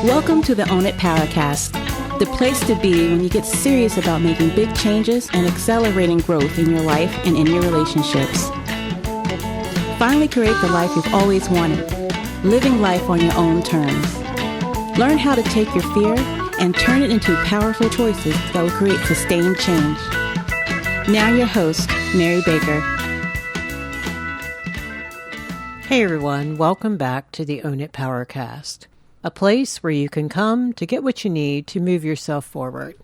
Welcome to the Own It Powercast, the place to be when you get serious about making big changes and accelerating growth in your life and in your relationships. Finally create the life you've always wanted, living life on your own terms. Learn how to take your fear and turn it into powerful choices that will create sustained change. Now your host, Mary Baker. Hey everyone, welcome back to the Own It Powercast, a place where you can come to get what you need to move yourself forward.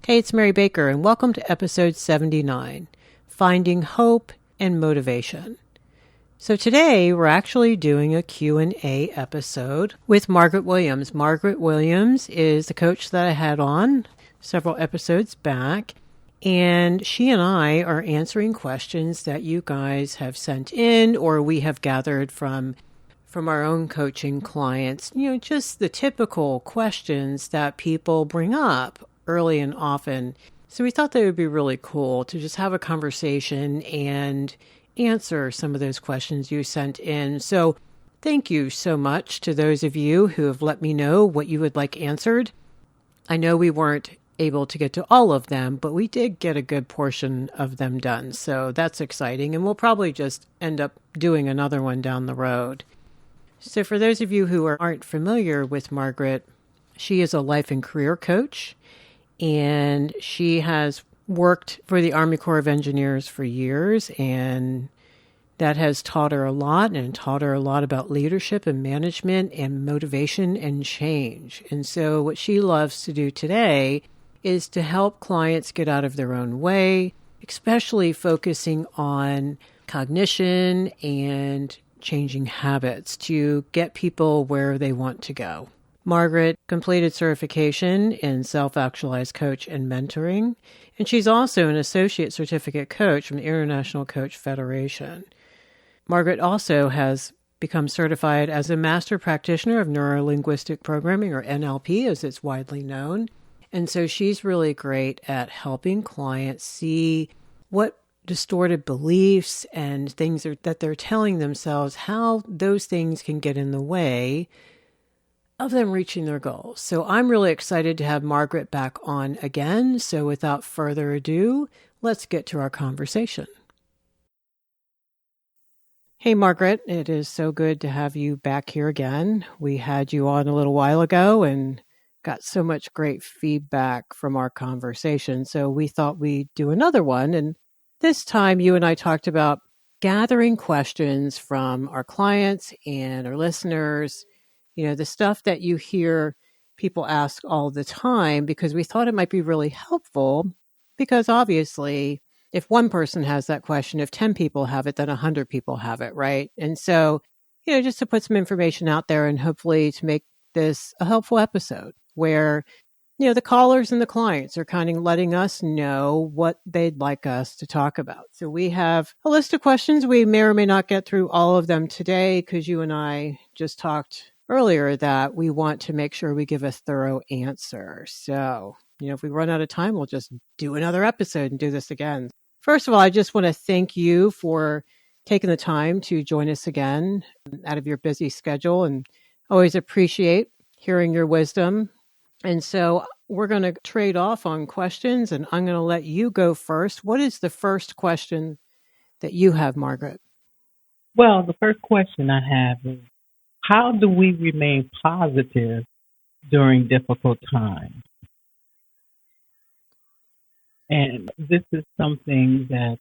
Hey, it's Mary Baker, and welcome to episode 79, Finding Hope and Motivation. So today, we're actually doing a Q&A episode with Margaret Williams. Margaret Williams is the coach that I had on several episodes back, and she and I are answering questions that you guys have sent in or we have gathered from our own coaching clients, just the typical questions that people bring up early and often. So we thought that would be really cool to just have a conversation and answer some of those questions you sent in. So thank you so much to those of you who have let me know what you would like answered. I know we weren't able to get to all of them, but we did get a good portion of them done. So that's exciting. And we'll probably just end up doing another one down the road. So for those of you who aren't familiar with Margaret, she is a life and career coach, and she has worked for the Army Corps of Engineers for years, and that has taught her a lot and taught her a lot about leadership and management and motivation and change. And so what she loves to do today is to help clients get out of their own way, especially focusing on cognition and changing habits to get people where they want to go. Margaret completed certification in self-actualized coach and mentoring, and she's also an associate certificate coach from the International Coach Federation. Margaret also has become certified as a master practitioner of neuro-linguistic programming, or NLP as it's widely known. And so she's really great at helping clients see what distorted beliefs and things that they're telling themselves, how those things can get in the way of them reaching their goals. So I'm really excited to have Margaret back on again. So without further ado, let's get to our conversation. Hey, Margaret, it is so good to have you back here again. We had you on a little while ago and got so much great feedback from our conversation. So we thought we'd do another one. And this time you and I talked about gathering questions from our clients and our listeners, the stuff that you hear people ask all the time, because we thought it might be really helpful, because obviously if one person has that question, if 10 people have it, then 100 people have it, right? And so, just to put some information out there and hopefully to make this a helpful episode where the callers and the clients are kind of letting us know what they'd like us to talk about. So we have a list of questions. We may or may not get through all of them today because you and I just talked earlier that we want to make sure we give a thorough answer. So, if we run out of time, we'll just do another episode and do this again. First of all, I just want to thank you for taking the time to join us again out of your busy schedule, and always appreciate hearing your wisdom. And so we're going to trade off on questions, and I'm going to let you go first. What is the first question that you have, Margaret? Well, the first question I have is, how do we remain positive during difficult times? And this is something that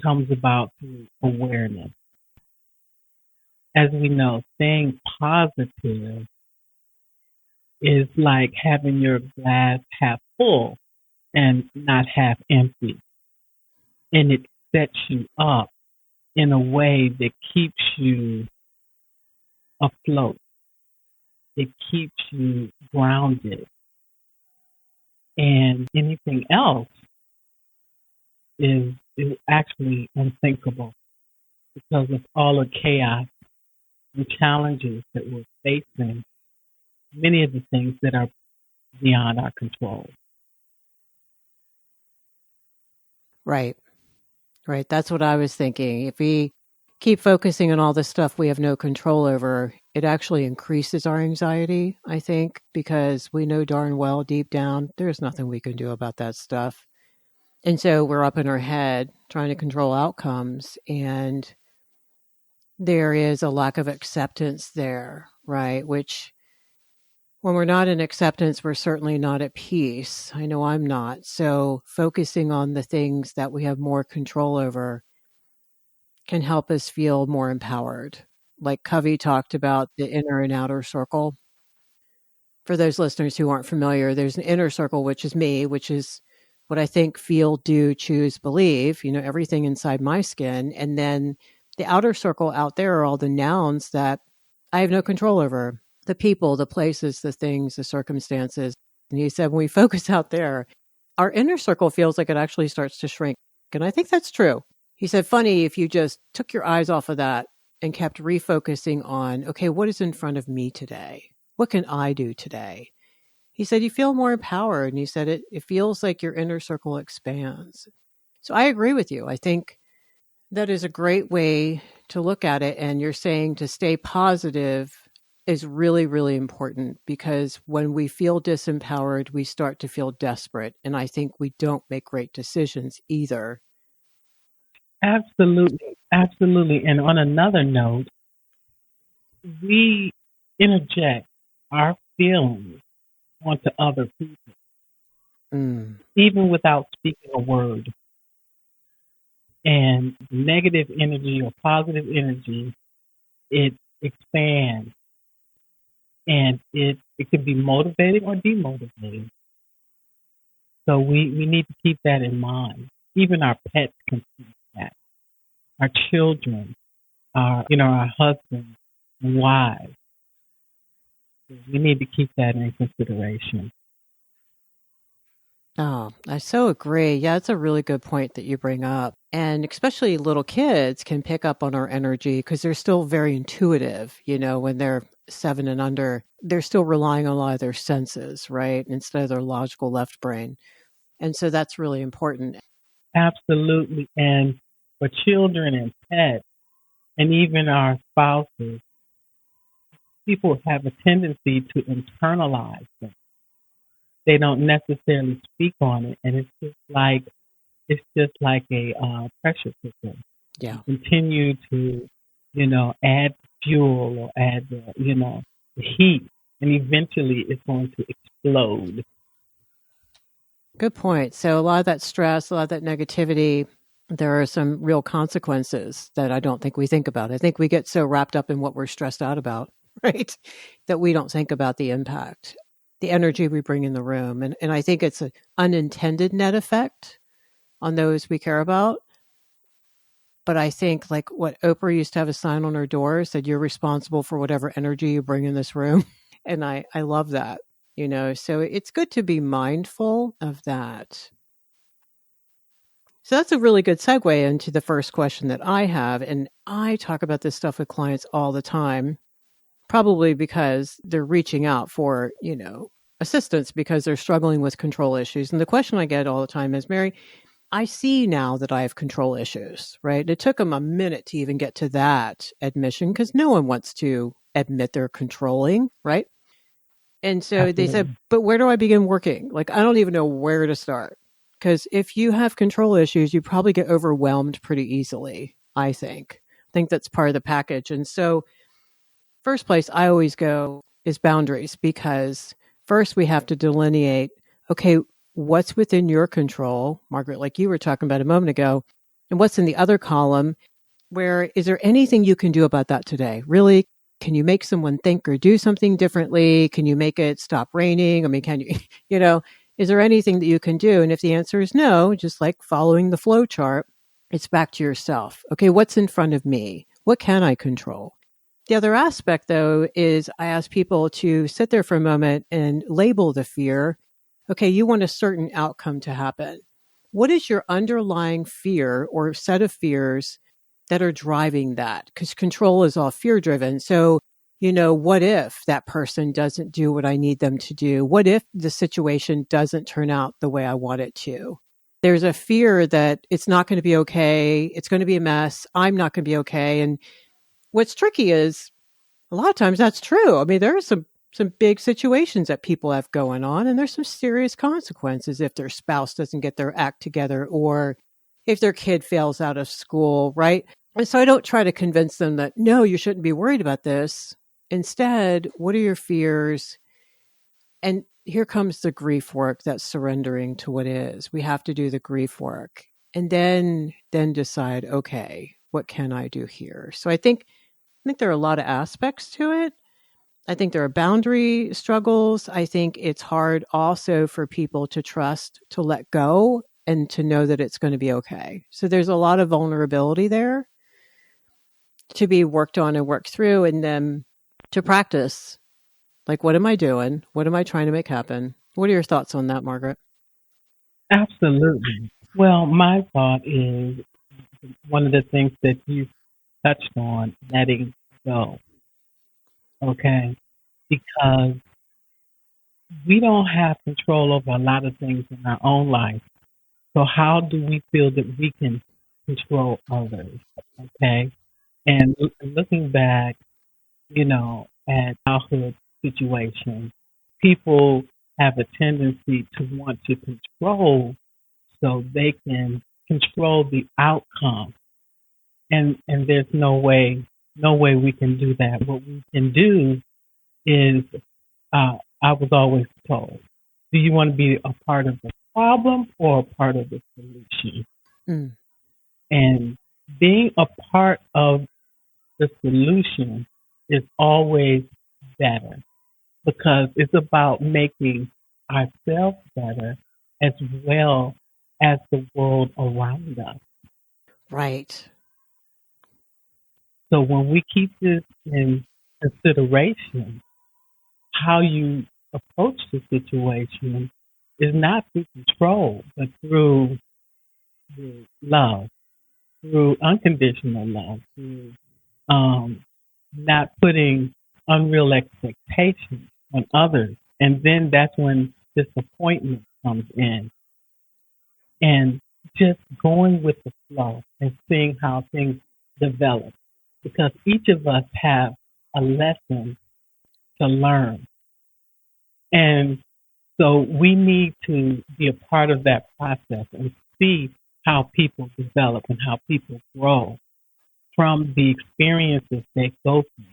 comes about through awareness. As we know, staying positive is like having your glass half full and not half empty. And it sets you up in a way that keeps you afloat. It keeps you grounded. And anything else is actually unthinkable because of all the chaos and challenges that we're facing, many of the things that are beyond our control. Right. That's what I was thinking. If we keep focusing on all the stuff we have no control over, it actually increases our anxiety, I think, because we know darn well deep down there's nothing we can do about that stuff. And so we're up in our head trying to control outcomes, and there is a lack of acceptance there, right? Which, when we're not in acceptance, we're certainly not at peace. I know I'm not. So focusing on the things that we have more control over can help us feel more empowered. Like Covey talked about the inner and outer circle. For those listeners who aren't familiar, there's an inner circle, which is me, which is what I think, feel, do, choose, believe, everything inside my skin. And then the outer circle out there are all the nouns that I have no control over. The people, the places, the things, the circumstances. And he said, when we focus out there, our inner circle feels like it actually starts to shrink. And I think that's true. He said, funny if you just took your eyes off of that and kept refocusing on, okay, what is in front of me today? What can I do today? He said, you feel more empowered. And he said, it feels like your inner circle expands. So I agree with you. I think that is a great way to look at it. And you're saying to stay positive is really, really important, because when we feel disempowered, we start to feel desperate. And I think we don't make great decisions either. Absolutely. Absolutely. And on another note, we interject our feelings onto other people, even without speaking a word. And negative energy or positive energy, it expands. And it can be motivating or demotivating. So we need to keep that in mind. Even our pets can see that. Our children, our husbands and wives. We need to keep that in consideration. Oh, I so agree. Yeah, it's a really good point that you bring up. And especially little kids can pick up on our energy because they're still very intuitive. When they're 7 and under, they're still relying on a lot of their senses, right? Instead of their logical left brain. And so that's really important. Absolutely. And for children and pets, and even our spouses, people have a tendency to internalize them. They don't necessarily speak on it, and it's just like a pressure cooker. Yeah. Continue to, add fuel or add the heat, and eventually it's going to explode. Good point. So a lot of that stress, a lot of that negativity, there are some real consequences that I don't think we think about. I think we get so wrapped up in what we're stressed out about, right, that we don't think about the impact, the energy we bring in the room. And I think it's an unintended net effect on those we care about. But I think, like what Oprah used to have a sign on her door said, you're responsible for whatever energy you bring in this room. And I love that, so it's good to be mindful of that. So that's a really good segue into the first question that I have. And I talk about this stuff with clients all the time, probably because they're reaching out for, assistance because they're struggling with control issues. And the question I get all the time is, Mary, I see now that I have control issues, right? It took them a minute to even get to that admission because no one wants to admit they're controlling, right? And so Absolutely. They said, but where do I begin working? Like, I don't even know where to start. Because if you have control issues, you probably get overwhelmed pretty easily, I think. I think that's part of the package. And so first place I always go is boundaries, because first we have to delineate, okay, what's within your control, Margaret, like you were talking about a moment ago, and what's in the other column, where is there anything you can do about that today? Really? Can you make someone think or do something differently? Can you make it stop raining? I mean, can you, is there anything that you can do? And if the answer is no, just like following the flow chart, it's back to yourself. Okay, what's in front of me? What can I control? The other aspect, though, is I ask people to sit there for a moment and label the fear. Okay, you want a certain outcome to happen. What is your underlying fear or set of fears that are driving that? Because control is all fear-driven. So, what if that person doesn't do what I need them to do? What if the situation doesn't turn out the way I want it to? there's a fear that it's not going to be okay. It's going to be a mess. I'm not going to be okay. And what's tricky is a lot of times that's true. I mean, there are some big situations that people have going on, and there's some serious consequences if their spouse doesn't get their act together or if their kid fails out of school, right? And so I don't try to convince them that, no, you shouldn't be worried about this. Instead, what are your fears? And here comes the grief work, that's surrendering to what is. We have to do the grief work and then decide, okay, what can I do here? So I think there are a lot of aspects to it. I think there are boundary struggles. I think it's hard also for people to trust, to let go, and to know that it's going to be okay. So there's a lot of vulnerability there to be worked on and worked through, and then to practice. Like, what am I doing? What am I trying to make happen? What are your thoughts on that, Margaret? Absolutely. Well, my thought is one of the things that you touched on, letting go. Okay? Because we don't have control over a lot of things in our own life. So how do we feel that we can control others? Okay? And looking back, at childhood situations, people have a tendency to want to control so they can control the outcome. And there's no way we can do that. What we can do is, I was always told, do you want to be a part of the problem or a part of the solution? Mm. And being a part of the solution is always better because it's about making ourselves better as well as the world around us. Right. So when we keep this in consideration, how you approach the situation is not through control, but through love, through unconditional love, through not putting unreal expectations on others. And then that's when disappointment comes in. And just going with the flow and seeing how things develop. Because each of us have a lesson to learn. And so we need to be a part of that process and see how people develop and how people grow from the experiences they go through.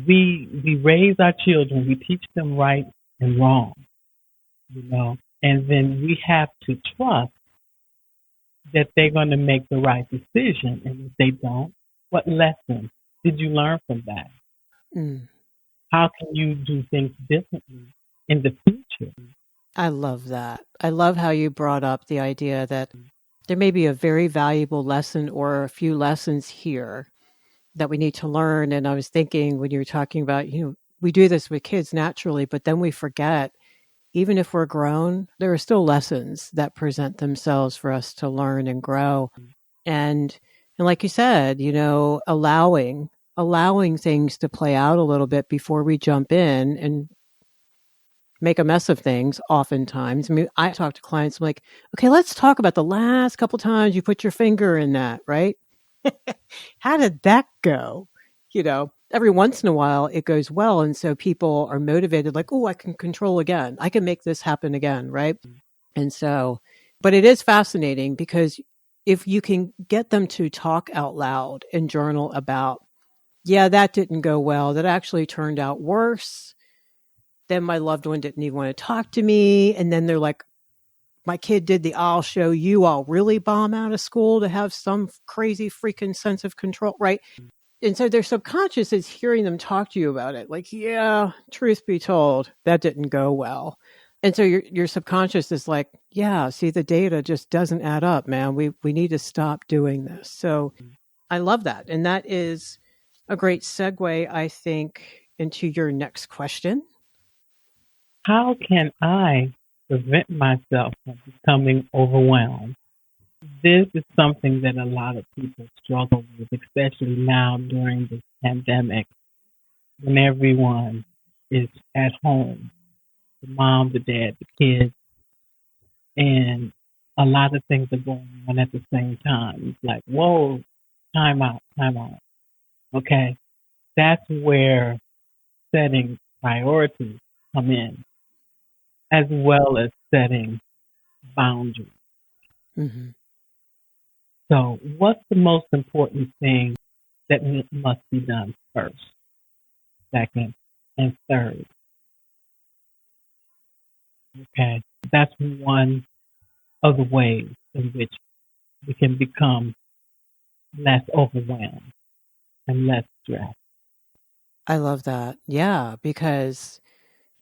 We raise our children, we teach them right and wrong, and then we have to trust that they're going to make the right decision. And if they don't, what lesson did you learn from that? Mm. How can you do things differently in the future? I love that. I love how you brought up the idea that there may be a very valuable lesson or a few lessons here that we need to learn. And I was thinking when you were talking about, we do this with kids naturally, but then we forget, even if we're grown, there are still lessons that present themselves for us to learn and grow. And like you said, allowing things to play out a little bit before we jump in and make a mess of things oftentimes. I mean, I talk to clients, I'm like, okay, let's talk about the last couple times you put your finger in that, right? How did that go? Every once in a while it goes well. And so people are motivated, like, oh, I can control again. I can make this happen again, right? And so, but it is fascinating because if you can get them to talk out loud and journal about, yeah, that didn't go well, that actually turned out worse, then my loved one didn't even want to talk to me. And then they're like, my kid did the I'll show you, I'll really bomb out of school to have some crazy freaking sense of control, right? And so their subconscious is hearing them talk to you about it. Like, yeah, truth be told, that didn't go well. And so your subconscious is like, yeah, see, the data just doesn't add up, man. We need to stop doing this. So I love that. And that is a great segue, I think, into your next question. How can I prevent myself from becoming overwhelmed? This is something that a lot of people struggle with, especially now during this pandemic, when everyone is at home, the mom, the dad, the kids, and a lot of things are going on at the same time. It's like, whoa, time out, time out. Okay. That's where setting priorities come in, as well as setting boundaries. Mm-hmm. So, what's the most important thing that must be done first, second, and third? Okay. That's one of the ways in which we can become less overwhelmed and less stressed. I love that. Yeah, because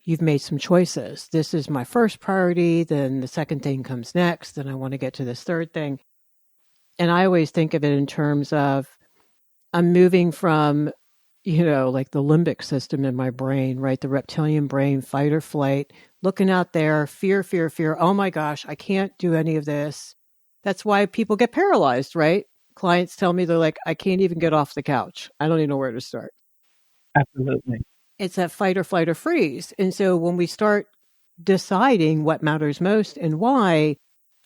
you've made some choices. This is my first priority, then the second thing comes next, then I want to get to this third thing. And I always think of it in terms of I'm moving from, like the limbic system in my brain, right? The reptilian brain, fight or flight, looking out there, fear, fear, fear. Oh my gosh, I can't do any of this. That's why people get paralyzed, right? Clients tell me, they're like, I can't even get off the couch. I don't even know where to start. Absolutely. It's that fight or flight or freeze. And so when we start deciding what matters most and why,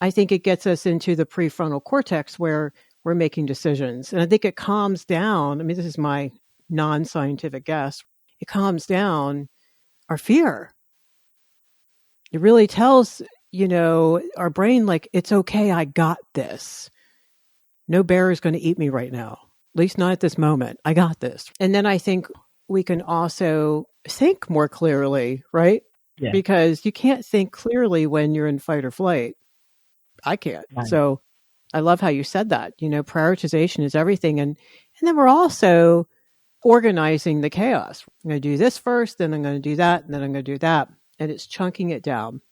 I think it gets us into the prefrontal cortex where we're making decisions. And I think it calms down. I mean, this is my non-scientific guess. It calms down our fear. It really tells, our brain, like, it's okay. I got this. No bear is going to eat me right now. At least not at this moment. I got this. And then I think we can also think more clearly, right? Yeah. Because you can't think clearly when you're in fight or flight. I can't. Right. So I love how you said that. Prioritization is everything. And then we're also organizing the chaos. I'm going to do this first, then I'm going to do that, and then I'm going to do that. And it's chunking it down,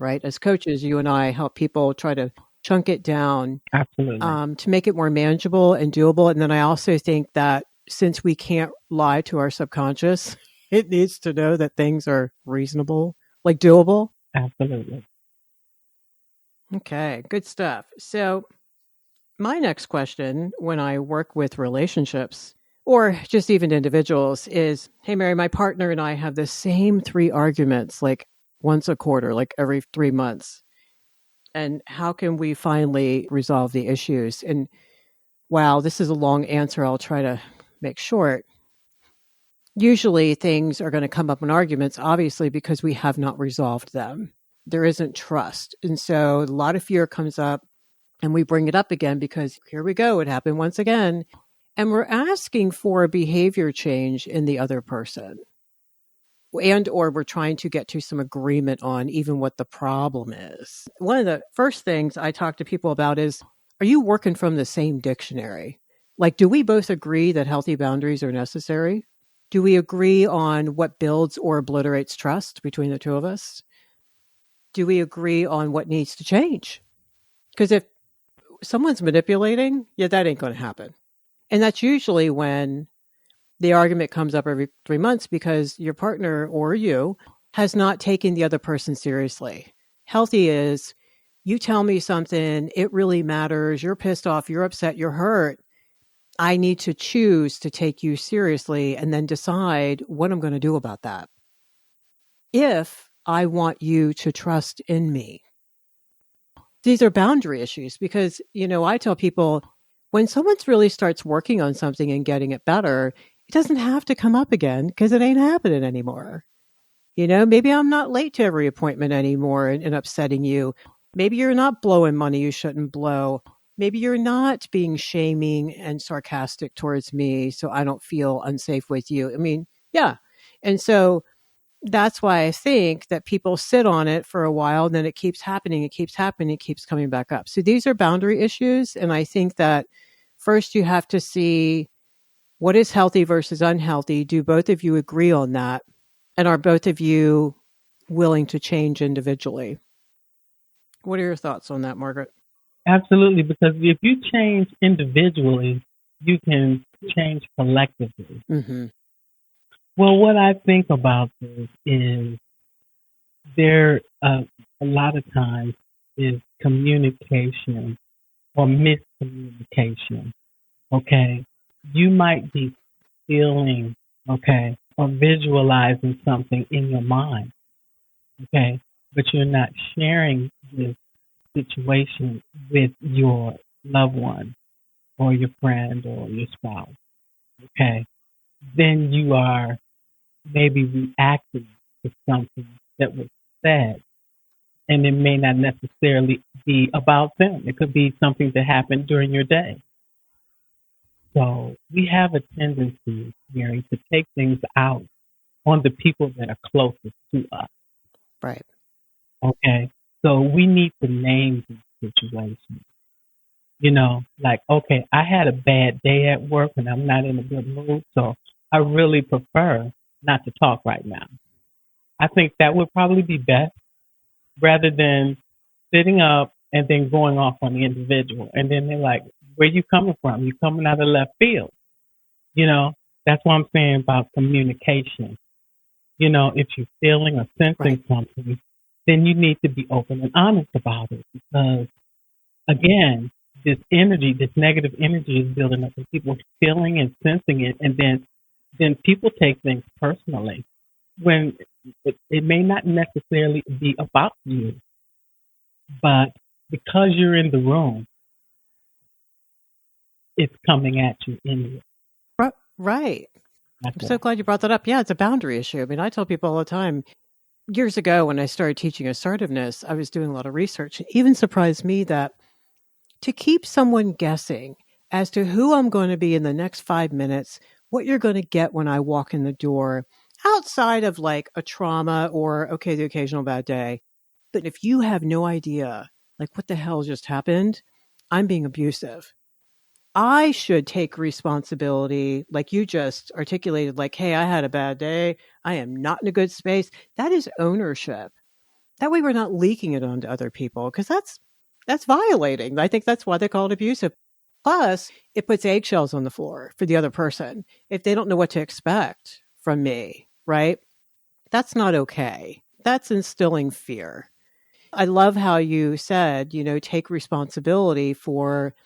right? As coaches, you and I help people try to chunk it down. Absolutely. To make it more manageable and doable. And then I also think that since we can't lie to our subconscious, it needs to know that things are reasonable, like doable. Absolutely. Okay, good stuff. So my next question when I work with relationships or just even individuals is, hey, Mary, my partner and I have the same 3 arguments, like once a quarter, like every 3 months. And how can we finally resolve the issues? And wow, this is a long answer. I'll try to make short. Usually things are going to come up in arguments, obviously, because we have not resolved them. There isn't trust. And so a lot of fear comes up and we bring it up again because here we go. It happened once again. And we're asking for a behavior change in the other person. And or we're trying to get to some agreement on even what the problem is. One of the first things I talk to people about is, are you working from the same dictionary? Like, do we both agree that healthy boundaries are necessary? Do we agree on what builds or obliterates trust between the two of us? Do we agree on what needs to change? Because if someone's manipulating, that ain't going to happen. And that's usually when the argument comes up every 3 months because your partner or you has not taken the other person seriously. Healthy is, you tell me something, it really matters, you're pissed off, you're upset, you're hurt. I need to choose to take you seriously and then decide what I'm going to do about that. If I want you to trust in me. These are boundary issues because, I tell people when someone really starts working on something and getting it better, it doesn't have to come up again because it ain't happening anymore. Maybe I'm not late to every appointment anymore and upsetting you. Maybe you're not blowing money you shouldn't blow. Maybe you're not being shaming and sarcastic towards me so I don't feel unsafe with you. I mean, yeah. And so that's why I think that people sit on it for a while, and then it keeps happening, it keeps coming back up. So these are boundary issues. And I think that first you have to see what is healthy versus unhealthy. Do both of you agree on that? And are both of you willing to change individually? What are your thoughts on that, Margaret? Absolutely, because if you change individually, you can change collectively. Mm-hmm. Well, what I think about this is there a lot of times is communication or miscommunication. Okay, you might be feeling or visualizing something in your mind. Okay, but you're not sharing this situation with your loved one or your friend or your spouse, okay, then you are maybe reacting to something that was said, and it may not necessarily be about them. It could be something that happened during your day. So we have a tendency, Mary, to take things out on the people that are closest to us. Right. Okay. So we need to name these situations. You know, like, okay, I had a bad day at work and I'm not in a good mood, so I really prefer not to talk right now. I think that would probably be best rather than sitting up and then going off on the individual. And then they're like, where you coming from? You coming out of left field. You know, that's what I'm saying about communication. You know, if you're feeling or sensing something, then you need to be open and honest about it. Because, again, this energy, this negative energy is building up and people are feeling and sensing it. And then people take things personally when it may not necessarily be about you. But because you're in the room, it's coming at you anyway. Right. I'm so glad you brought that up. Yeah, it's a boundary issue. I mean, I tell people all the time, years ago when I started teaching assertiveness, I was doing a lot of research. It even surprised me that to keep someone guessing as to who I'm going to be in the next 5 minutes, what you're going to get when I walk in the door, outside of like a trauma or, okay, the occasional bad day. But if you have no idea, like what the hell just happened, I'm being abusive. I should take responsibility, like you just articulated, like, hey, I had a bad day. I am not in a good space. That is ownership. That way we're not leaking it onto other people, because that's violating. I think that's why they call it abusive. Plus, it puts eggshells on the floor for the other person if they don't know what to expect from me, right? That's not okay. That's instilling fear. I love how you said, take responsibility for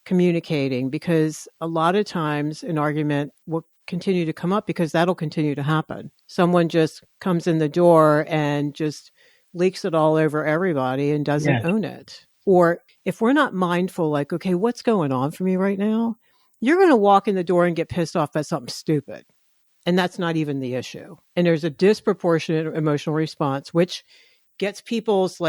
communicating, because a lot of times an argument will continue to come up because that'll continue to happen. Someone just comes in the door and just leaks it all over everybody and doesn't own it. Or if we're not mindful, like, okay, what's going on for me right now? You're going to walk in the door and get pissed off at something stupid. And that's not even the issue. And there's a disproportionate emotional response, which gets people's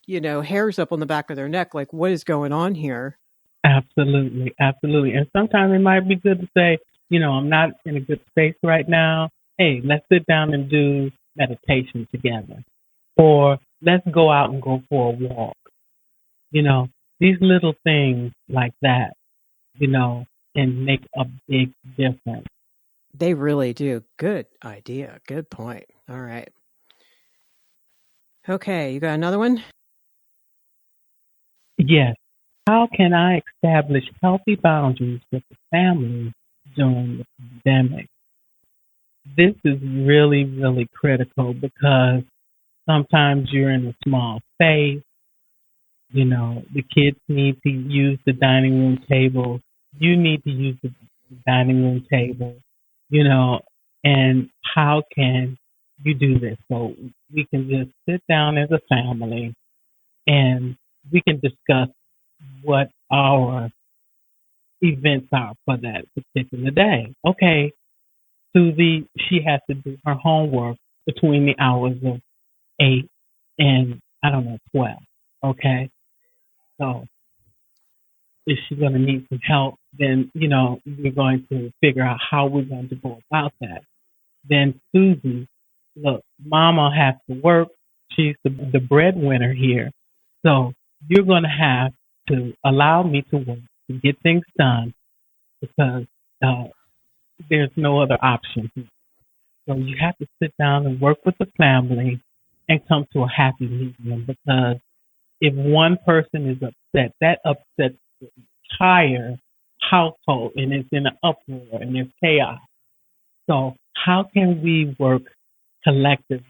hairs up on the back of their neck. Like, what is going on here? Absolutely. Absolutely. And sometimes it might be good to say, I'm not in a good space right now. Hey, let's sit down and do meditation together. Or let's go out and go for a walk. These little things like that, can make a big difference. They really do. Good idea. Good point. All right. Okay, you got another one? Yes. How can I establish healthy boundaries with the family during the pandemic? This is really, really critical because sometimes you're in a small space. The kids need to use the dining room table. You need to use the dining room table, and how can you do this? So we can just sit down as a family and we can discuss what our events are for that particular day. Okay, Susie, she has to do her homework between the hours of 8 and, 12. Okay, so if she's going to need some help, then, we're going to figure out how we're going to go about that. Then Susie, look, Mama has to work. She's the breadwinner here. So you're going to have to allow me to work, to get things done, because there's no other option. So you have to sit down and work with the family and come to a happy medium, because if one person is upset, that upsets the entire household, and it's in an uproar and there's chaos. So how can we work collectively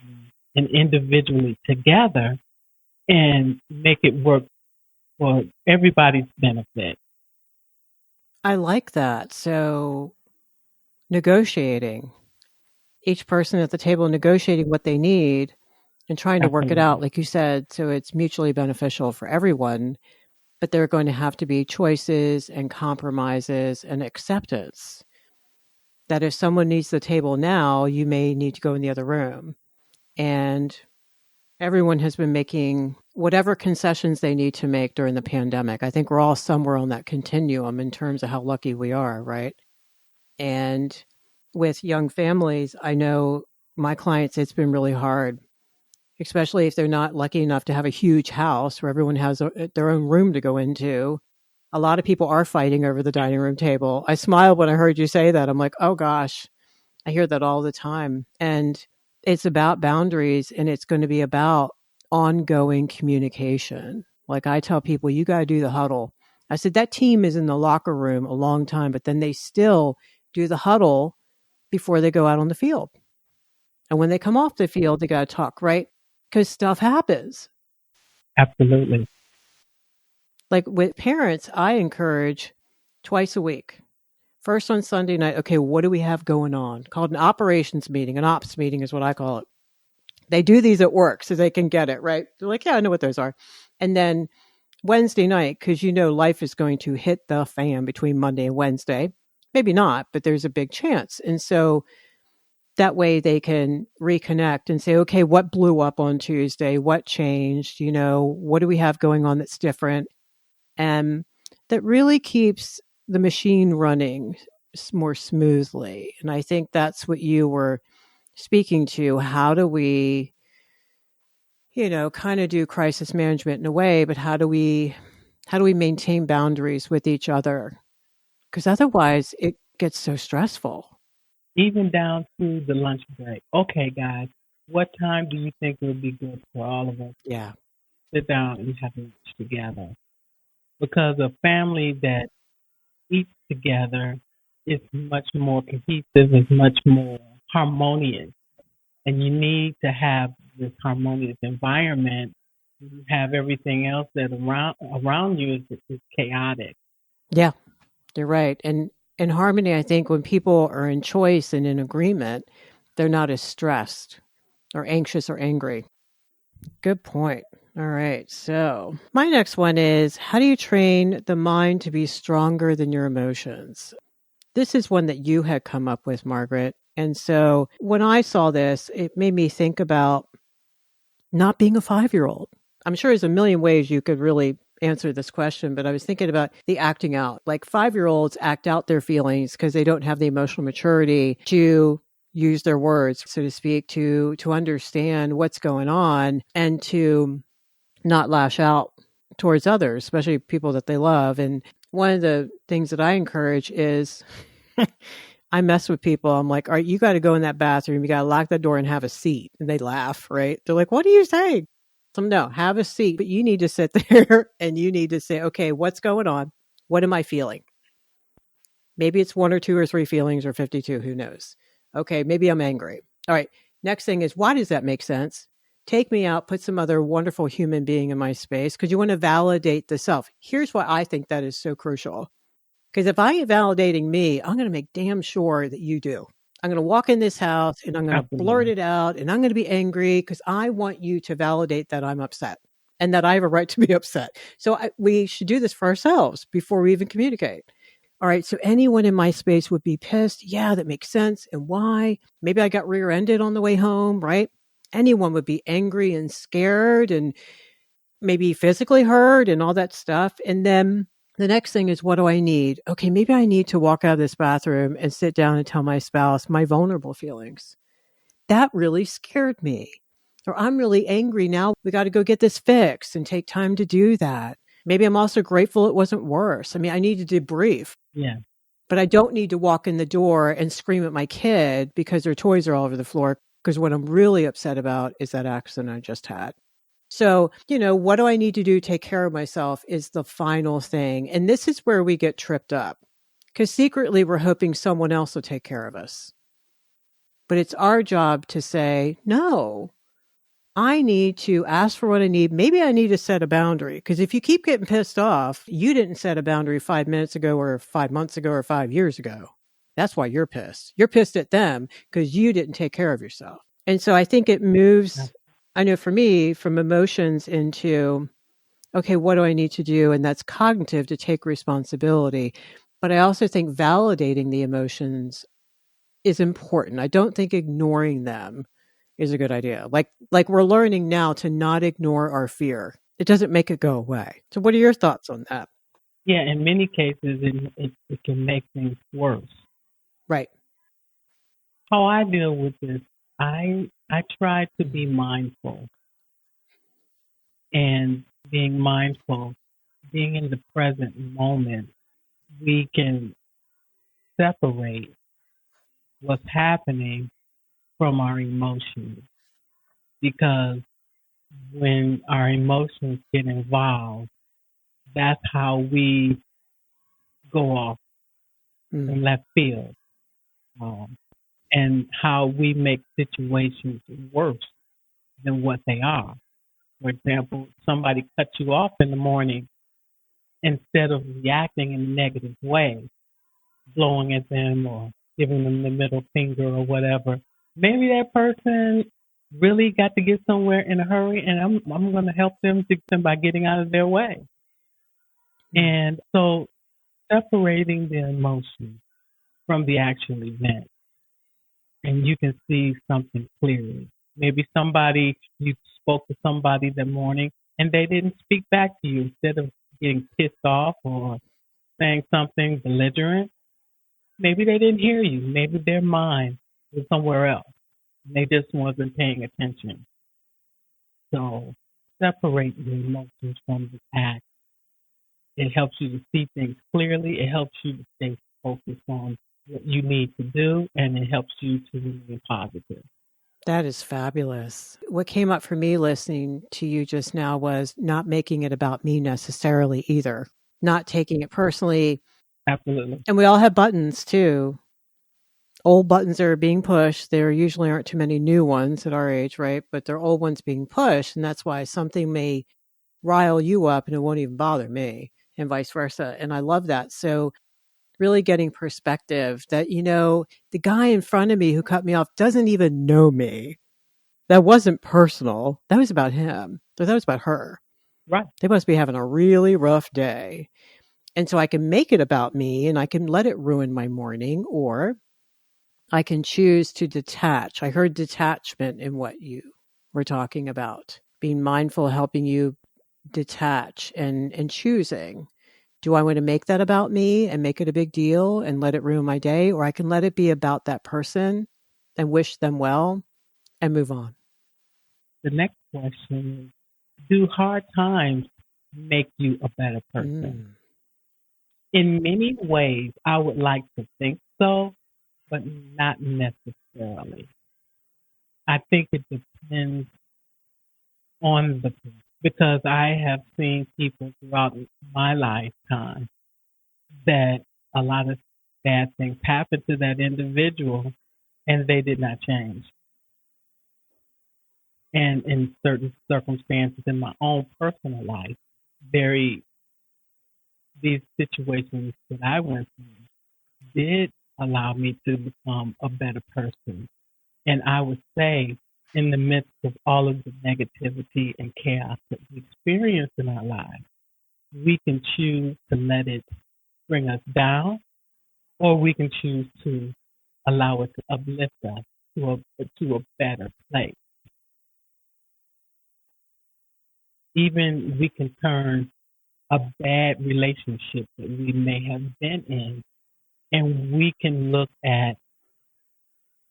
and individually together and make it work for everybody's benefit? I like that. So negotiating, each person at the table negotiating what they need and trying to work it Absolutely. out, like you said, so it's mutually beneficial for everyone. But there are going to have to be choices and compromises and acceptance that if someone needs the table now, you may need to go in the other room. And everyone has been making whatever concessions they need to make during the pandemic. I think we're all somewhere on that continuum in terms of how lucky we are, right? And with young families, I know my clients, it's been really hard, especially if they're not lucky enough to have a huge house where everyone has their own room to go into. A lot of people are fighting over the dining room table. I smiled when I heard you say that. I'm like, oh gosh, I hear that all the time. And it's about boundaries, and it's going to be about ongoing communication. Like I tell people, you got to do the huddle. I said, that team is in the locker room a long time, but then they still do the huddle before they go out on the field. And when they come off the field, they got to talk, right? Because stuff happens. Absolutely. Like with parents, I encourage twice a week. First on Sunday night, okay, what do we have going on? Called an operations meeting. An ops meeting is what I call it. They do these at work so they can get it, right? They're like, yeah, I know what those are. And then Wednesday night, because you know life is going to hit the fan between Monday and Wednesday. Maybe not, but there's a big chance. And so that way they can reconnect and say, okay, what blew up on Tuesday? What changed? You know, what do we have going on that's different? And that really keeps the machine running more smoothly. And I think that's what you were speaking to. How do we, you know, kind of do crisis management in a way, but how do we maintain boundaries with each other? Because otherwise it gets so stressful. Even down to the lunch break. Okay, guys, what time do you think would be good for all of us? Yeah. Sit down and have lunch together. Because a family that eats together is much more cohesive, is much more harmonious. And you need to have this harmonious environment. You have everything else that around you is chaotic. Yeah, you're right. And in harmony, I think when people are in choice and in agreement, they're not as stressed or anxious or angry. Good point. All right. So my next one is, how do you train the mind to be stronger than your emotions? This is one that you had come up with, Margaret. And so when I saw this, it made me think about not being a 5-year-old. I'm sure there's a million ways you could really answer this question, but I was thinking about the acting out. Like 5-year-olds act out their feelings because they don't have the emotional maturity to use their words, so to speak, to understand what's going on and to not lash out towards others, especially people that they love. And one of the things that I encourage is I mess with people. I'm like, all right, you got to go in that bathroom. You got to lock that door and have a seat. And they laugh, right? They're like, what are you saying? So no, have a seat, but you need to sit there and you need to say, okay, what's going on? What am I feeling? Maybe it's 1 or 2 or 3 feelings or 52, who knows? Okay, maybe I'm angry. All right, next thing is, why does that make sense? Take me out, put some other wonderful human being in my space, because you want to validate the self. Here's why I think that is so crucial. Because if I am validating me, I'm going to make damn sure that you do. I'm going to walk in this house and I'm going to blurt it out and I'm going to be angry because I want you to validate that I'm upset and that I have a right to be upset. So we should do this for ourselves before we even communicate. All right, so anyone in my space would be pissed. Yeah, that makes sense. And why? Maybe I got rear-ended on the way home, right? Anyone would be angry and scared and maybe physically hurt and all that stuff. And then the next thing is, what do I need? Okay, maybe I need to walk out of this bathroom and sit down and tell my spouse my vulnerable feelings. That really scared me. Or I'm really angry now. We got to go get this fixed and take time to do that. Maybe I'm also grateful it wasn't worse. I mean, I need to debrief. Yeah. But I don't need to walk in the door and scream at my kid because their toys are all over the floor. Because what I'm really upset about is that accident I just had. So, what do I need to do to take care of myself is the final thing. And this is where we get tripped up. Because secretly we're hoping someone else will take care of us. But it's our job to say, no, I need to ask for what I need. Maybe I need to set a boundary. Because if you keep getting pissed off, you didn't set a boundary 5 minutes ago or 5 months ago or 5 years ago. That's why you're pissed. You're pissed at them because you didn't take care of yourself. And so I think it moves I know for me, from emotions into, okay, what do I need to do? And that's cognitive to take responsibility. But I also think validating the emotions is important. I don't think ignoring them is a good idea. Like we're learning now to not ignore our fear. It doesn't make it go away. So what are your thoughts on that? Yeah, in many cases, it can make things worse. Right. How I deal with this, I try to be mindful, and being mindful, being in the present moment, we can separate what's happening from our emotions, because when our emotions get involved, that's how we go off in left field, and how we make situations worse than what they are. For example, somebody cuts you off in the morning, instead of reacting in a negative way, blowing at them or giving them the middle finger or whatever. Maybe that person really got to get somewhere in a hurry, and I'm going to help them fix them by getting out of their way. And so separating the emotion from the actual event, and you can see something clearly. Maybe you spoke to somebody that morning and they didn't speak back to you. Instead of getting pissed off or saying something belligerent, maybe they didn't hear you. Maybe their mind was somewhere else. And they just wasn't paying attention. So separate the emotions from the act. It helps you to see things clearly. It helps you to stay focused on what you need to do, and it helps you to remain positive. That is fabulous. What came up for me listening to you just now was not making it about me necessarily either, not taking it personally. Absolutely. And we all have buttons too. Old buttons are being pushed. There usually aren't too many new ones at our age, right? But they're old ones being pushed. And that's why something may rile you up and it won't even bother me, and vice versa. And I love that. So really getting perspective that, the guy in front of me who cut me off doesn't even know me. That wasn't personal. That was about him. So that was about her. Right. They must be having a really rough day. And so I can make it about me and I can let it ruin my morning, or I can choose to detach. I heard detachment in what you were talking about. Being mindful, helping you detach and choosing. Do I want to make that about me and make it a big deal and let it ruin my day? Or I can let it be about that person and wish them well and move on. The next question is, do hard times make you a better person? In many ways, I would like to think so, but not necessarily. I think it depends on the person, because I have seen people throughout my lifetime that a lot of bad things happened to that individual and they did not change. And in certain circumstances in my own personal life, these situations that I went through did allow me to become a better person. And I would say, in the midst of all of the negativity and chaos that we experience in our lives, we can choose to let it bring us down, or we can choose to allow it to uplift us to a better place. Even we can turn a bad relationship that we may have been in, and we can look at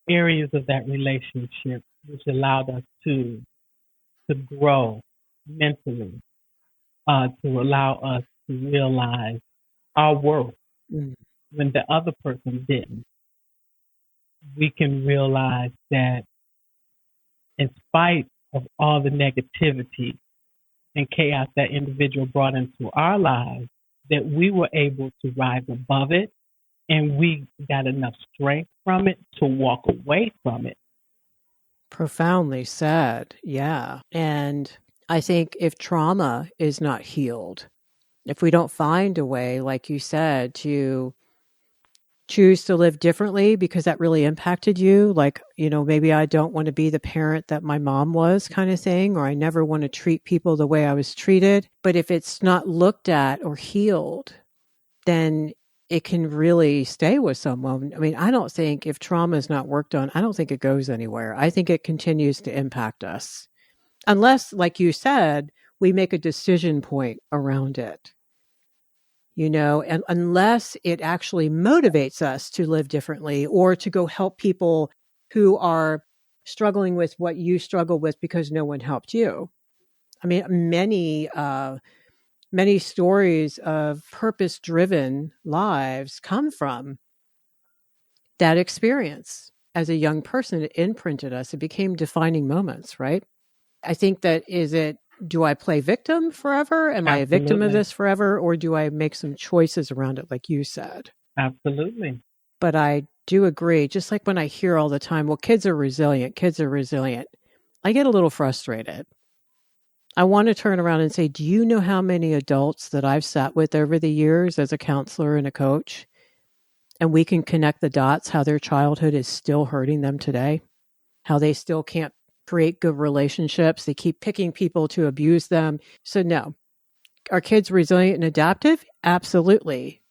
areas of that relationship which allowed us to grow mentally, to allow us to realize our worth when the other person didn't. We can realize that in spite of all the negativity and chaos that individual brought into our lives, that we were able to rise above it, and we got enough strength from it to walk away from it. Profoundly said. Yeah. And I think if trauma is not healed, if we don't find a way, like you said, to choose to live differently because that really impacted you. Like, maybe I don't want to be the parent that my mom was, kind of thing, or I never want to treat people the way I was treated. But if it's not looked at or healed, then it can really stay with someone. I mean, I don't think if trauma is not worked on, I don't think it goes anywhere. I think it continues to impact us. Unless, like you said, we make a decision point around it. And unless it actually motivates us to live differently or to go help people who are struggling with what you struggle with because no one helped you. I mean, many stories of purpose-driven lives come from that experience. As a young person, it imprinted us. It became defining moments, right? I think that do I play victim forever? Am I a victim of this forever? Or do I make some choices around it, like you said? Absolutely. But I do agree, just like when I hear all the time, well, kids are resilient. I get a little frustrated. I want to turn around and say, do you know how many adults that I've sat with over the years as a counselor and a coach? And we can connect the dots, how their childhood is still hurting them today, how they still can't create good relationships. They keep picking people to abuse them. So no. Are kids resilient and adaptive? Absolutely.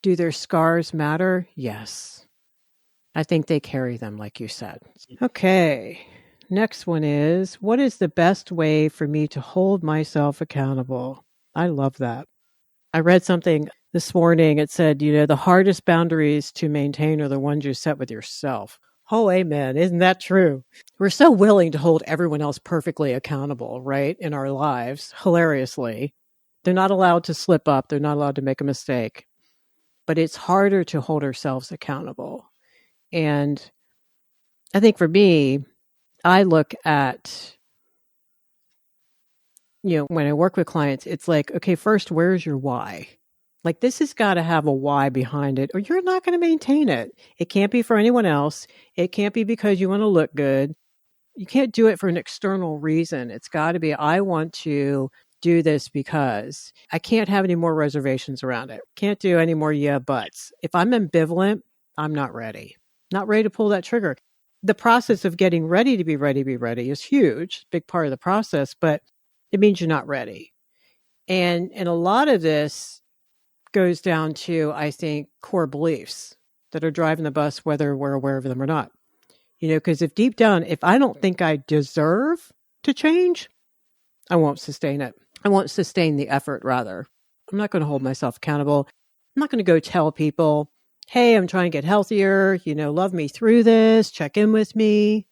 Do their scars matter? Yes. I think they carry them, like you said. Okay. Next one is, what is the best way for me to hold myself accountable? I love that. I read something this morning. It said, the hardest boundaries to maintain are the ones you set with yourself. Oh, amen. Isn't that true? We're so willing to hold everyone else perfectly accountable, right, in our lives, hilariously. They're not allowed to slip up. They're not allowed to make a mistake. But it's harder to hold ourselves accountable. And I think for me, I look at, when I work with clients, it's like, okay, first, where's your why? Like, this has got to have a why behind it, or you're not going to maintain it. It can't be for anyone else. It can't be because you want to look good. You can't do it for an external reason. It's got to be, I want to do this because I can't have any more reservations around it. Can't do any more yeah buts. If I'm ambivalent, I'm not ready. Not ready to pull that trigger. The process of getting ready to be ready is huge, big part of the process, but it means you're not ready. And a lot of this goes down to, I think, core beliefs that are driving the bus, whether we're aware of them or not. Because if deep down, if I don't think I deserve to change, I won't sustain it. I won't sustain the effort, rather. I'm not going to hold myself accountable. I'm not going to go tell people, hey, I'm trying to get healthier, love me through this, check in with me.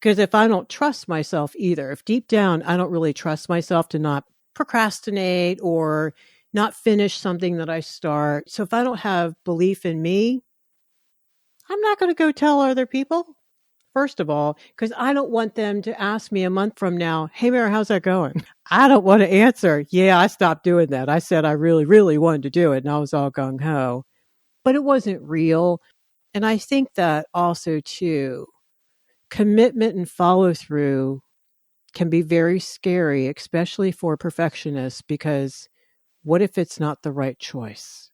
Because if I don't trust myself either, if deep down I don't really trust myself to not procrastinate or not finish something that I start. So if I don't have belief in me, I'm not going to go tell other people, first of all, because I don't want them to ask me a month from now, hey, Mary, how's that going? I don't want to answer, yeah, I stopped doing that. I said I really, really wanted to do it, and I was all gung-ho. But it wasn't real. And I think that also, too, commitment and follow-through can be very scary, especially for perfectionists, because what if it's not the right choice?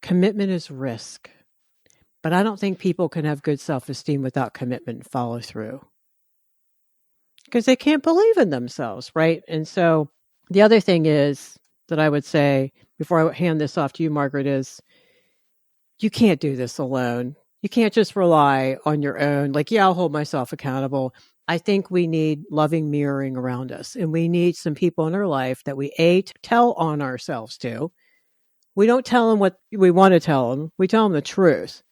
Commitment is risk. But I don't think people can have good self-esteem without commitment and follow-through. Because they can't believe in themselves, right? And so the other thing is that I would say, before I hand this off to you, Margaret, is you can't do this alone. You can't just rely on your own. Like, yeah, I'll hold myself accountable. I think we need loving mirroring around us. And we need some people in our life that we, tell on ourselves to. We don't tell them what we want to tell them. We tell them the truth.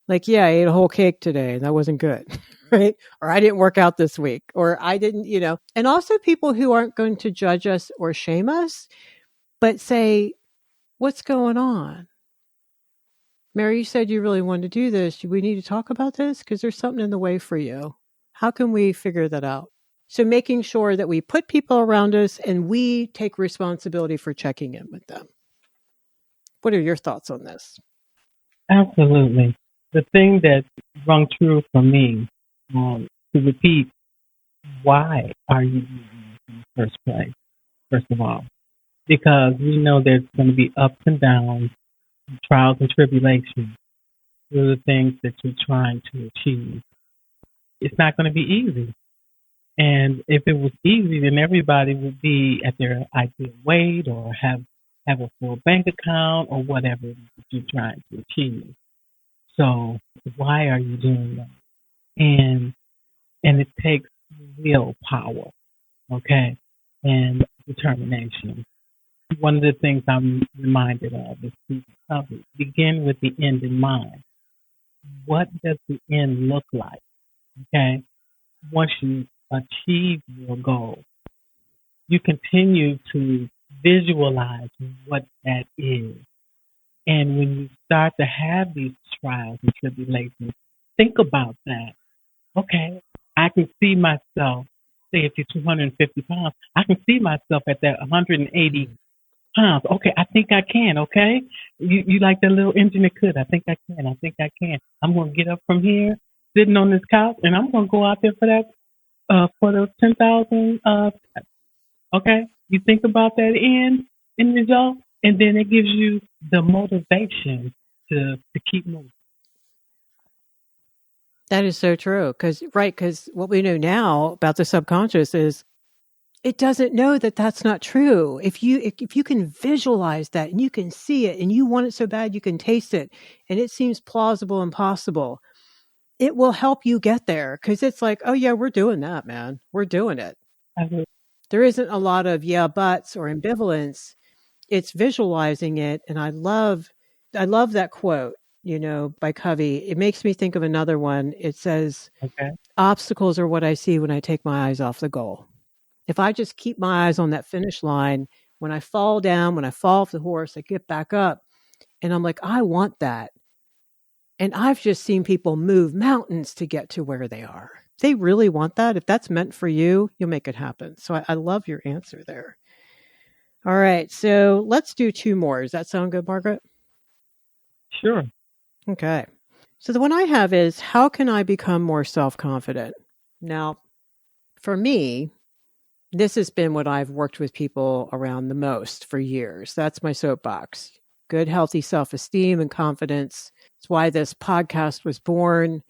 Like, yeah, I ate a whole cake today and that wasn't good, right? Or I didn't work out this week, or I didn't, And also people who aren't going to judge us or shame us, but say, what's going on? Mary, you said you really wanted to do this. Do we need to talk about this? Because there's something in the way for you. How can we figure that out? So making sure that we put people around us and we take responsibility for checking in with them. What are your thoughts on this? Absolutely. The thing that rung true for me, to repeat, why are you doing this in the first place, first of all? Because we know there's going to be ups and downs. trials and tribulations, through the things that you're trying to achieve. It's not going to be easy. And if it was easy, then everybody would be at their ideal weight or have a full bank account or whatever it is that you're trying to achieve. So why are you doing that? And it takes willpower, okay, and determination. One of the things I'm reminded of is to begin with the end in mind. What does the end look like? Okay, once you achieve your goal, you continue to visualize what that is. And when you start to have these trials and tribulations, think about that. Okay, I can see myself, say if you're 250 pounds, I can see myself at that 180 pounds. Okay, I think I can, okay? You like that little engine that could. I think I can. I think I can. I'm going to get up from here, sitting on this couch, and I'm going to go out there for that, for the 10,000. Okay? You think about that end result, and then it gives you the motivation to keep moving. That is so true. Because what we know now about the subconscious is it doesn't know that that's not true. If you can visualize that and you can see it and you want it so bad you can taste it and it seems plausible and possible, it will help you get there. Because it's like, oh yeah, we're doing that, man. We're doing it. Mm-hmm. There isn't a lot of yeah buts or ambivalence. It's visualizing it. And I love that quote, by Covey. It makes me think of another one. It says, okay, obstacles are what I see when I take my eyes off the goal. If I just keep my eyes on that finish line, when I fall down, when I fall off the horse, I get back up and I'm like, I want that. And I've just seen people move mountains to get to where they are. They really want that. If that's meant for you, you'll make it happen. So I love your answer there. All right. So let's do two more. Does that sound good, Margaret? Sure. Okay. So the one I have is, how can I become more self-confident? Now, for me, this has been what I've worked with people around the most for years. That's my soapbox. Good, healthy self-esteem and confidence. It's why this podcast was born,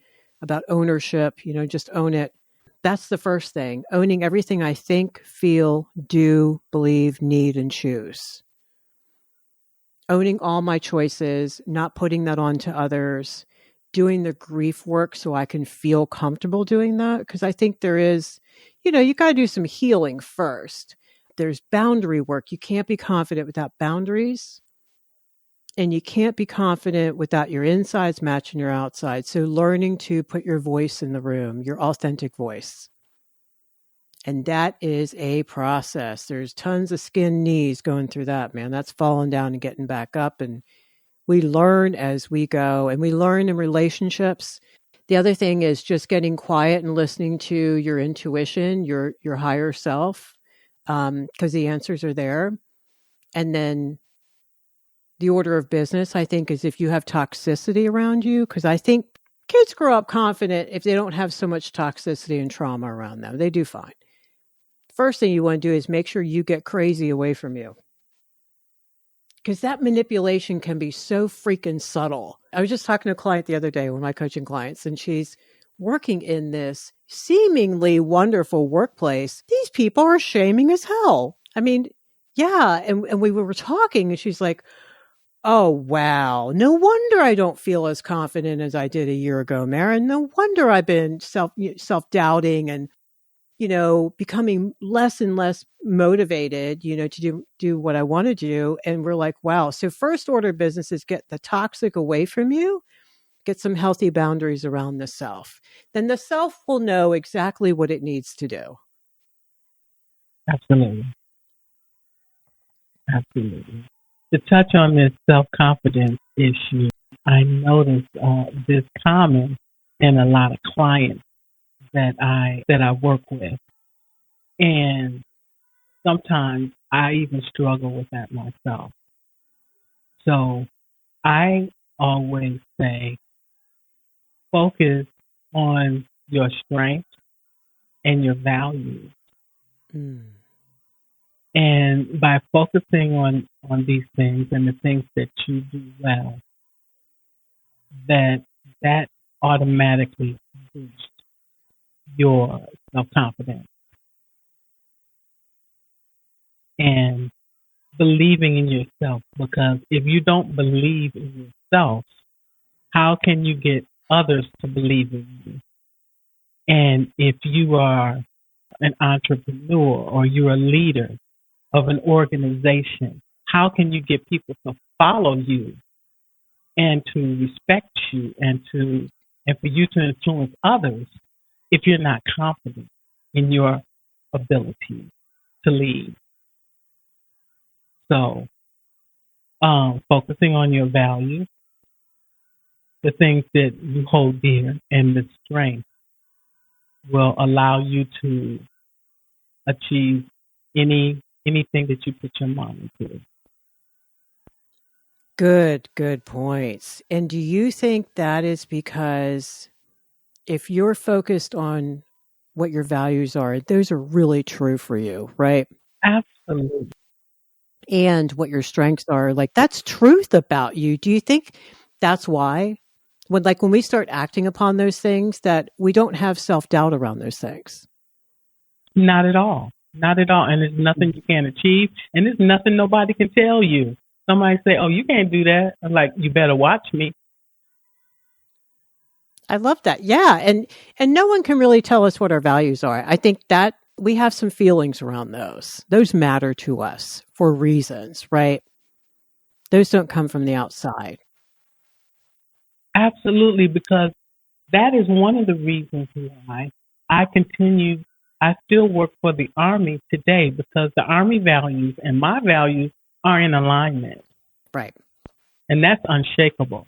about ownership, just own it. That's the first thing. Owning everything I think, feel, do, believe, need, and choose. Owning all my choices, not putting that on to others, doing the grief work so I can feel comfortable doing that. Because I think there is, you got to do some healing first. There's boundary work. You can't be confident without boundaries. And you can't be confident without your insides matching your outsides. So learning to put your voice in the room, your authentic voice. And that is a process. There's tons of skinned knees going through that, man. That's falling down and getting back up. And we learn as we go. And we learn in relationships. The other thing is just getting quiet and listening to your intuition, your higher self, because the answers are there. And then the order of business, I think, is if you have toxicity around you, because I think kids grow up confident if they don't have so much toxicity and trauma around them. They do fine. First thing you want to do is make sure you get crazy away from you. Because that manipulation can be so freaking subtle. I was just talking to a client the other day, one of my coaching clients, and she's working in this seemingly wonderful workplace. These people are shaming as hell. I mean, yeah. And we were talking and she's like, oh, wow. No wonder I don't feel as confident as I did a year ago, Maren. No wonder I've been self-doubting and, becoming less and less motivated, to do what I want to do. And we're like, wow. So first order of business is get the toxic away from you, get some healthy boundaries around the self. Then the self will know exactly what it needs to do. Absolutely. Absolutely. To touch on this self-confidence issue, I noticed this common in a lot of clients that I work with. And sometimes I even struggle with that myself. So I always say, focus on your strengths and your values. And by focusing on these things and the things that you do well, that automatically boosts your self-confidence and believing in yourself. Because if you don't believe in yourself, how can you get others to believe in you? And if you are an entrepreneur or you're a leader of an organization, how can you get people to follow you and to respect you and for you to influence others if you're not confident in your ability to lead? So, focusing on your values, the things that you hold dear, and the strength will allow you to achieve anything that you put your mind to. Good points. And do you think that is because if you're focused on what your values are, those are really true for you, right? Absolutely. And what your strengths are, like that's truth about you. Do you think that's why when we start acting upon those things that we don't have self-doubt around those things? Not at all. Not at all. And there's nothing you can't achieve. And there's nothing nobody can tell you. Somebody say, oh, you can't do that. I'm like, you better watch me. I love that. Yeah. And no one can really tell us what our values are. I think that we have some feelings around those. Those matter to us for reasons, right? Those don't come from the outside. Absolutely, because that is one of the reasons why I still work for the Army today, because the Army values and my values are in alignment. Right. And that's unshakable.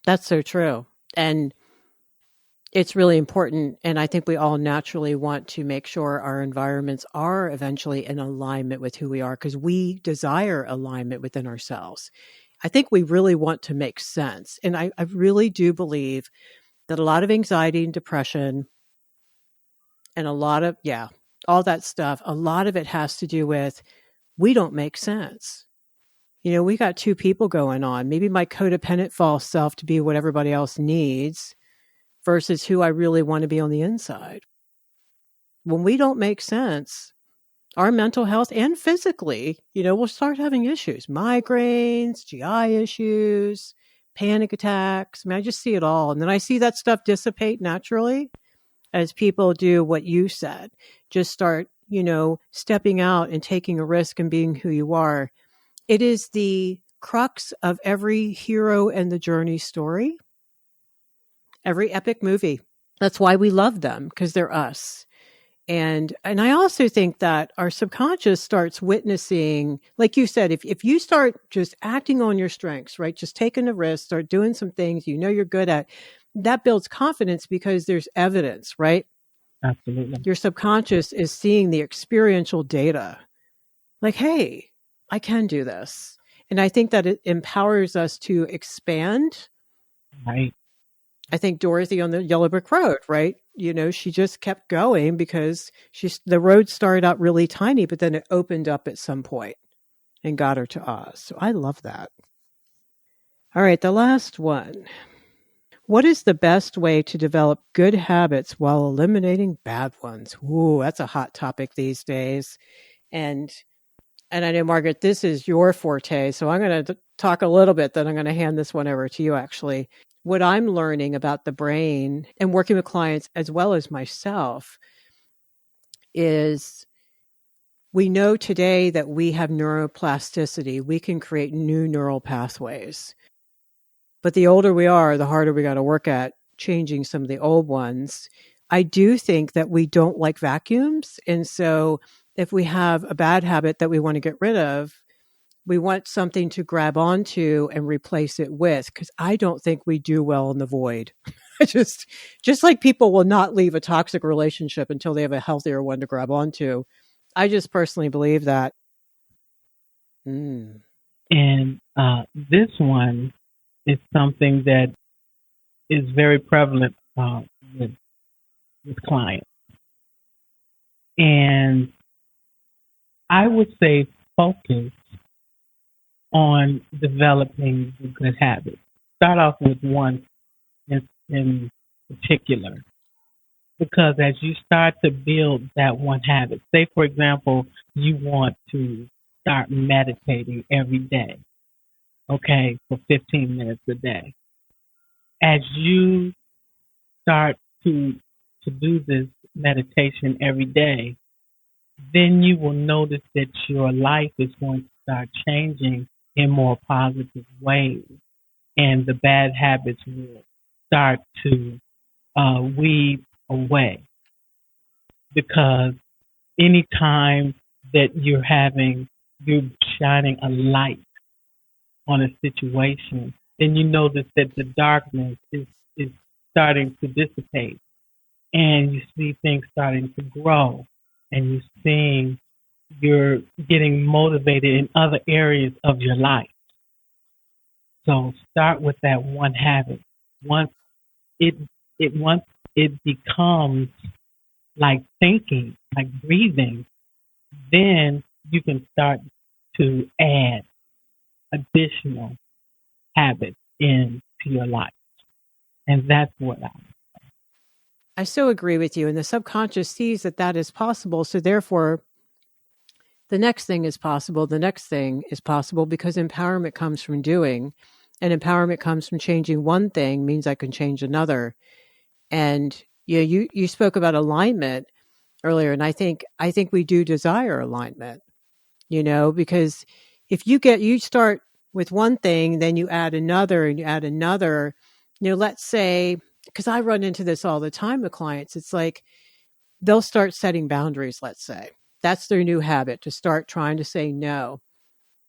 That's so true. And it's really important. And I think we all naturally want to make sure our environments are eventually in alignment with who we are, because we desire alignment within ourselves. I think we really want to make sense. And I really do believe that a lot of anxiety and depression and a lot of, all that stuff, a lot of it has to do with we don't make sense. We got two people going on. Maybe my codependent false self to be what everybody else needs versus who I really want to be on the inside. When we don't make sense, our mental health and physically, we'll start having issues, migraines, GI issues, panic attacks. I mean, I just see it all. And then I see that stuff dissipate naturally as people do what you said. Just start, stepping out and taking a risk and being who you are. It is the crux of every hero and the journey story, every epic movie. That's why we love them, because they're us. And I also think that our subconscious starts witnessing, like you said, if you start just acting on your strengths, right? Just taking a risk, start doing some things you're good at, that builds confidence because there's evidence, right? Absolutely. Your subconscious is seeing the experiential data. Like, hey, I can do this. And I think that it empowers us to expand. Right. I think Dorothy on the Yellow Brick Road, right? She just kept going because the road started out really tiny, but then it opened up at some point and got her to Oz. So I love that. All right, the last one. What is the best way to develop good habits while eliminating bad ones? Ooh, that's a hot topic these days. And I know, Margaret, this is your forte, so I'm going to talk a little bit, then I'm going to hand this one over to you, actually. What I'm learning about the brain and working with clients as well as myself is we know today that we have neuroplasticity. We can create new neural pathways. But the older we are, the harder we got to work at changing some of the old ones. I do think that we don't like vacuums. And so if we have a bad habit that we want to get rid of, we want something to grab onto and replace it with, because I don't think we do well in the void. just like people will not leave a toxic relationship until they have a healthier one to grab onto. I just personally believe that. And this one is something that is very prevalent with clients. And I would say focus on developing the good habits. Start off with one in particular, because as you start to build that one habit, say for example, you want to start meditating every day, okay, for 15 minutes a day. As you start to do this meditation every day, then you will notice that your life is going to start changing in more positive ways, and the bad habits will start to weed away. Because anytime that you're shining a light on a situation, then you notice that the darkness is starting to dissipate, and you see things starting to grow, and you're getting motivated in other areas of your life. So start with that one habit. Once it becomes like thinking, like breathing, then you can start to add additional habits into your life. And that's what I so agree with you. And the subconscious sees that is possible. So therefore, the next thing is possible. The next thing is possible because empowerment comes from doing, and empowerment comes from changing one thing means I can change another. And you spoke about alignment earlier, and I think we do desire alignment, because if you start with one thing, then you add another and you add another, let's say, because I run into this all the time with clients, it's like they'll start setting boundaries, let's say. That's their new habit, to start trying to say no.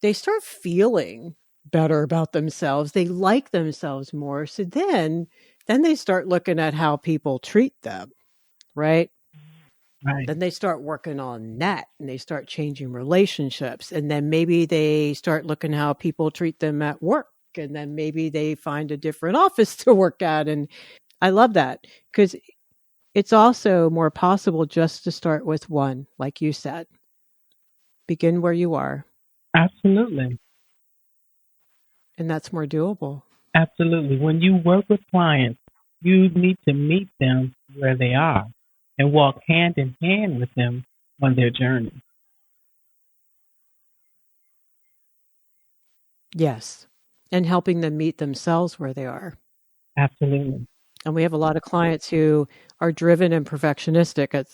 They start feeling better about themselves. They like themselves more. So then they start looking at how people treat them, right? Right. Then they start working on that, and they start changing relationships. And then maybe they start looking how people treat them at work. And then maybe they find a different office to work at. And I love that, because it's also more possible just to start with one, like you said. Begin where you are. Absolutely. And that's more doable. Absolutely. When you work with clients, you need to meet them where they are and walk hand in hand with them on their journey. Yes. And helping them meet themselves where they are. Absolutely. And we have a lot of clients who are driven and perfectionistic at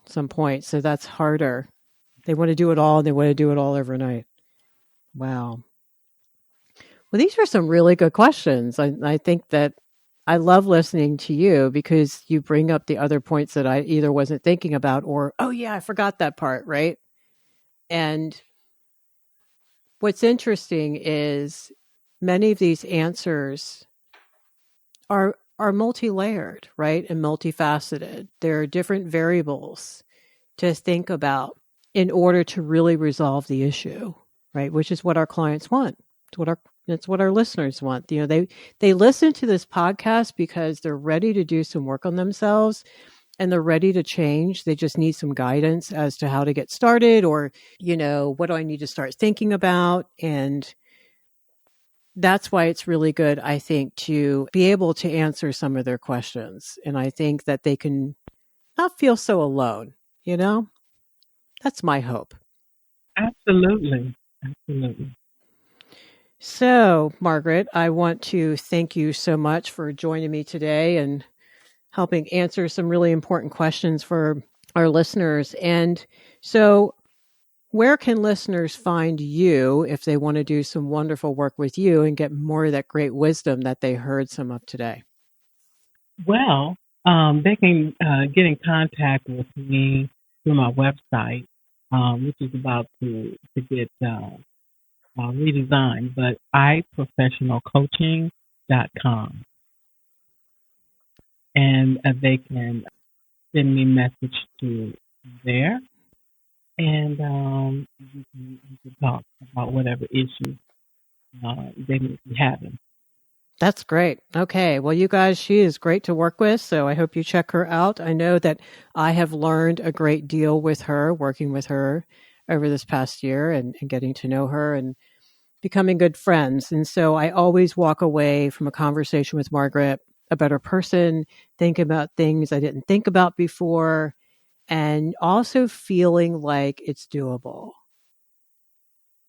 some point. So that's harder. They want to do it all, and they want to do it all overnight. Wow. Well, these are some really good questions. I think that I love listening to you because you bring up the other points that I either wasn't thinking about or, oh yeah, I forgot that part, right? And what's interesting is many of these answers are multi-layered, right? And multifaceted. There are different variables to think about in order to really resolve the issue, right? Which is what our clients want. It's what our listeners want. They listen to this podcast because they're ready to do some work on themselves and they're ready to change. They just need some guidance as to how to get started, or, what do I need to start thinking about? And that's why it's really good, I think, to be able to answer some of their questions. And I think that they can not feel so alone, That's my hope. Absolutely. Absolutely. So, Margaret, I want to thank you so much for joining me today and helping answer some really important questions for our listeners. And so, where can listeners find you if they want to do some wonderful work with you and get more of that great wisdom that they heard some of today? Well, they can get in contact with me through my website, which is about to get redesigned, but iprofessionalcoaching.com. And they can send me a message to there. And we can talk about whatever issues they may be having. That's great. Okay. Well, you guys, she is great to work with, so I hope you check her out. I know that I have learned a great deal with her, working with her over this past year and getting to know her and becoming good friends. And so I always walk away from a conversation with Margaret a better person, thinking about things I didn't think about before, and also feeling like it's doable,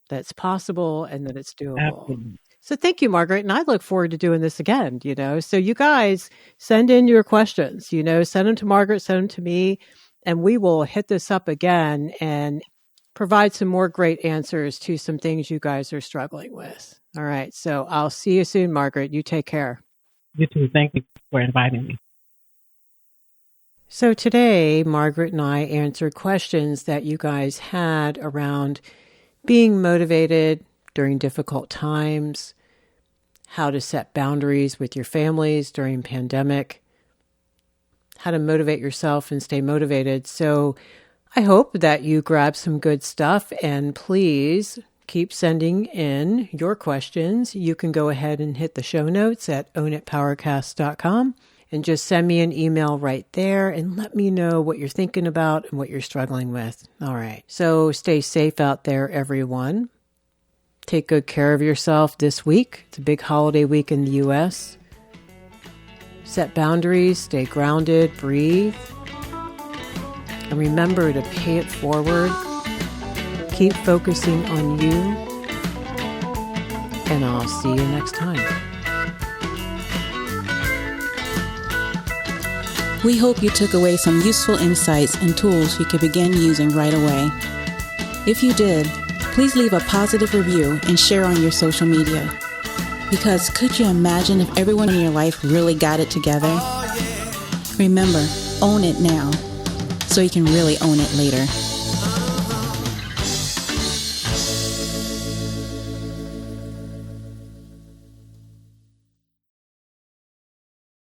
that's possible, and that it's doable. Absolutely. So thank you, Margaret. And I look forward to doing this again, So you guys send in your questions, send them to Margaret, send them to me, and we will hit this up again and provide some more great answers to some things you guys are struggling with. All right. So I'll see you soon, Margaret. You take care. You too. Thank you for inviting me. So today, Margaret and I answered questions that you guys had around being motivated during difficult times, how to set boundaries with your families during pandemic, how to motivate yourself and stay motivated. So I hope that you grab some good stuff, and please keep sending in your questions. You can go ahead and hit the show notes at ownitpowercast.com and just send me an email right there and let me know what you're thinking about and what you're struggling with. All right. So stay safe out there, everyone. Take good care of yourself this week. It's a big holiday week in the U.S. Set boundaries, stay grounded, breathe, and remember to pay it forward. Keep focusing on you, and I'll see you next time. We hope you took away some useful insights and tools you could begin using right away. If you did, please leave a positive review and share on your social media. Because could you imagine if everyone in your life really got it together? Remember, own it now, so you can really own it later.